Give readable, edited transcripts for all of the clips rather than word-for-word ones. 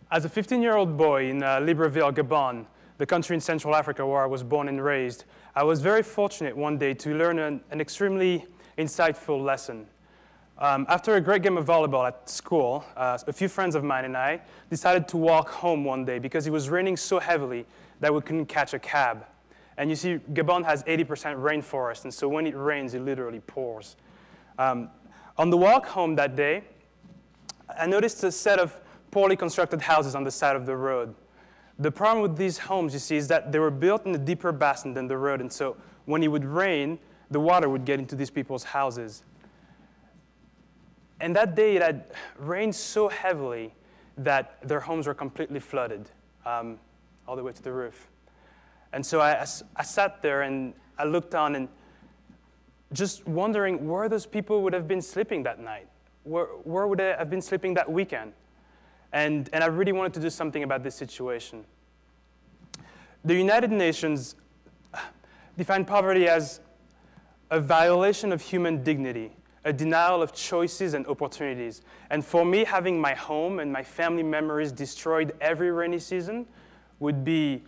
As a 15-year-old boy in Libreville, Gabon, the country in Central Africa where I was born and raised, I was very fortunate one day to learn an extremely insightful lesson. After a great game of volleyball at school, a few friends of mine and I decided to walk home one day because it was raining so heavily that we couldn't catch a cab. And you see, Gabon has 80% rainforest, and so when it rains, it literally pours. On the walk home that day, I noticed a set of poorly constructed houses on the side of the road. The problem with these homes, you see, is that they were built in a deeper basin than the road, and so when it would rain, the water would get into these people's houses. And that day, it had rained so heavily that their homes were completely flooded, all the way to the roof. And so I sat there and I looked on and just wondering where those people would have been sleeping that night. Where would they have been sleeping that weekend? And I really wanted to do something about this situation. The United Nations defined poverty as a violation of human dignity, a denial of choices and opportunities. And for me, having my home and my family memories destroyed every rainy season would be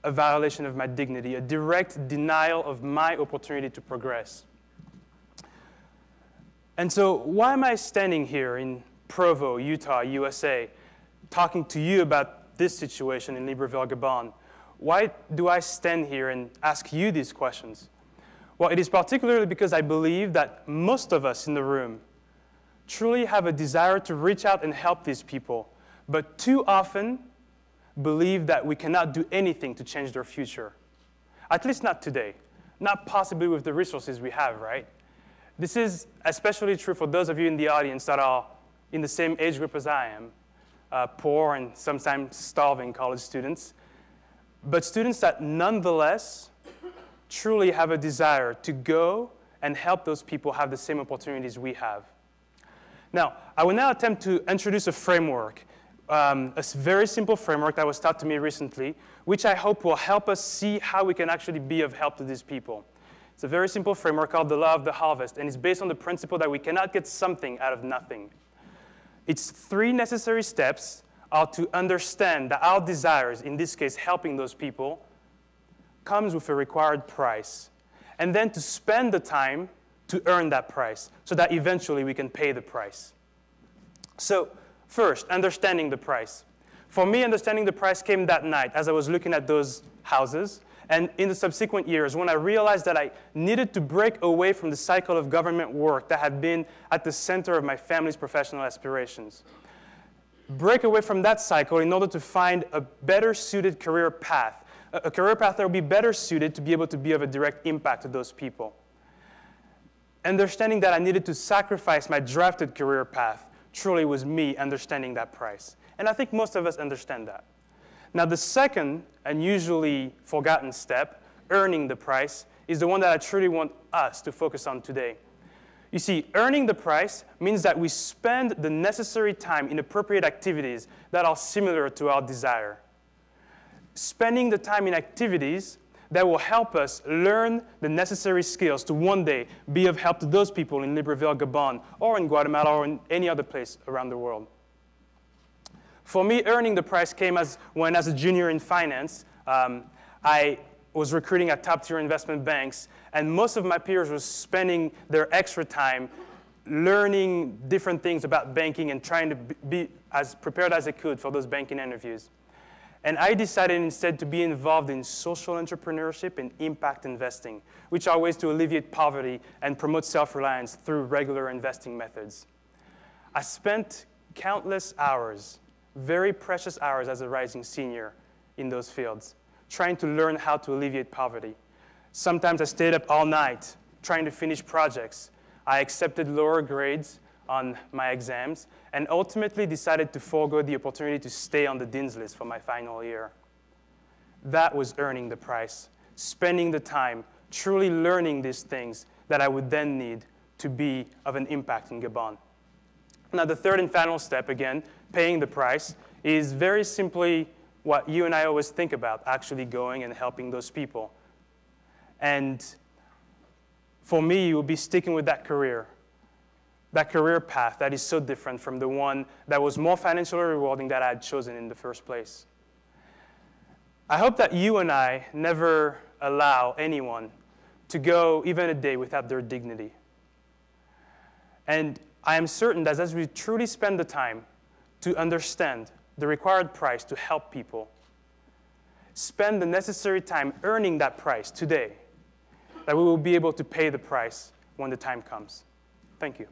a violation of my dignity, a direct denial of my opportunity to progress. And so why am I standing here in Provo, Utah, USA, talking to you about this situation in Libreville, Gabon? Why do I stand here and ask you these questions? Well, it is particularly because I believe that most of us in the room truly have a desire to reach out and help these people, but too often believe that we cannot do anything to change their future. At least not today. Not possibly with the resources we have, right? This is especially true for those of you in the audience that are in the same age group as I am, poor and sometimes starving college students, but students that nonetheless truly have a desire to go and help those people have the same opportunities we have. Now, I will now attempt to introduce a framework, a very simple framework that was taught to me recently, which I hope will help us see how we can actually be of help to these people. It's a very simple framework called the law of the harvest, and it's based on the principle that we cannot get something out of nothing. Its 3 necessary steps are to understand that our desires, in this case helping those people, comes with a required price, and then to spend the time to earn that price so that eventually we can pay the price. So first, understanding the price. For me, understanding the price came that night as I was looking at those houses, and in the subsequent years when I realized that I needed to break away from the cycle of government work that had been at the center of my family's professional aspirations. Break away from that cycle in order to find a better suited career path, a career path that will be better suited to be able to be of a direct impact to those people. Understanding that I needed to sacrifice my drafted career path truly was me understanding that price. And I think most of us understand that. Now, the second and usually forgotten step, earning the price, is the one that I truly want us to focus on today. You see, earning the price means that we spend the necessary time in appropriate activities that are similar to our desire. Spending the time in activities that will help us learn the necessary skills to one day be of help to those people in Libreville, Gabon, or in Guatemala, or in any other place around the world. For me, earning the price came when, as a junior in finance, I was recruiting at top-tier investment banks, and most of my peers were spending their extra time learning different things about banking and trying to be as prepared as I could for those banking interviews. And I decided instead to be involved in social entrepreneurship and impact investing, which are ways to alleviate poverty and promote self-reliance through regular investing methods. I spent countless hours, very precious hours as a rising senior in those fields, trying to learn how to alleviate poverty. Sometimes I stayed up all night trying to finish projects. I accepted lower grades on my exams and ultimately decided to forego the opportunity to stay on the dean's list for my final year. That was earning the price, spending the time, truly learning these things that I would then need to be of an impact in Gabon. Now, the third and final step, again, paying the price, is very simply what you and I always think about, actually going and helping those people. And for me, it will be sticking with that career, that career path that is so different from the one that was more financially rewarding that I had chosen in the first place. I hope that you and I never allow anyone to go even a day without their dignity. And I am certain that as we truly spend the time to understand the required price to help people, spend the necessary time earning that price today, that we will be able to pay the price when the time comes. Thank you.